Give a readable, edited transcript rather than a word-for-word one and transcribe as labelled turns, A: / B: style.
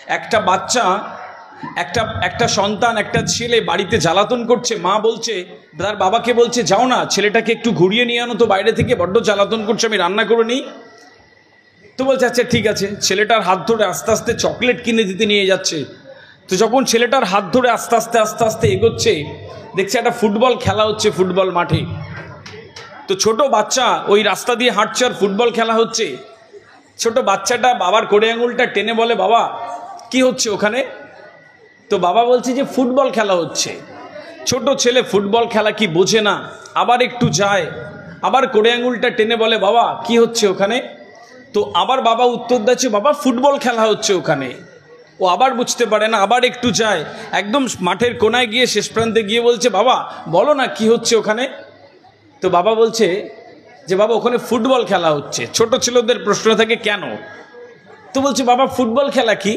A: একটা বাচ্চা একটা সন্তান একটা ছেলে বাড়িতে জ্বালাতন করছে, মা বলছে তার বাবাকে বলছে যাও না ছেলেটাকে একটু ঘুরিয়ে নিয়ে আনো তো বাইরে থেকে, বড্ড জ্বালাতন করছে, আমি রান্না করে নিই। তো বলছে আচ্ছা ঠিক আছে। ছেলেটার হাত ধরে আস্তে আস্তে চকলেট কিনে দিতে নিয়ে যাচ্ছে। তো যখন ছেলেটার হাত ধরে আস্তে আস্তে আস্তে আস্তে এগোচ্ছে, দেখছে একটা ফুটবল খেলা হচ্ছে ফুটবল মাঠে। তো ছোট বাচ্চা ওই রাস্তা দিয়ে হাঁটছে আর ফুটবল খেলা হচ্ছে। ছোট বাচ্চাটা বাবার কোড়ে আঙুলটা টেনে বলে বাবা কি হচ্ছে ওখানে? তো বাবা বলছে যে ফুটবল খেলা হচ্ছে। ছোট ছেলে ফুটবল খেলা কি বোঝে না, আবার একটু যায়, আবার কোড়ে আঙুলটা টেনে বলে বাবা কি হচ্ছে ওখানে? তো আবার বাবা উত্তর দিচ্ছে বাবা ফুটবল খেলা হচ্ছে ওখানে। ও আবার বুঝতে পারে না, আবার একটু যায়, একদম মাঠের কোনায় গিয়ে শেষ প্রান্তে গিয়ে বলছে বাবা বলো না কি হচ্ছে ওখানে? তো বাবা বলছে যে বাবা ওখানে ফুটবল খেলা হচ্ছে। ছোট ছেলেদের প্রশ্ন থাকে কেন? তো বলছে বাবা ফুটবল খেলা কি?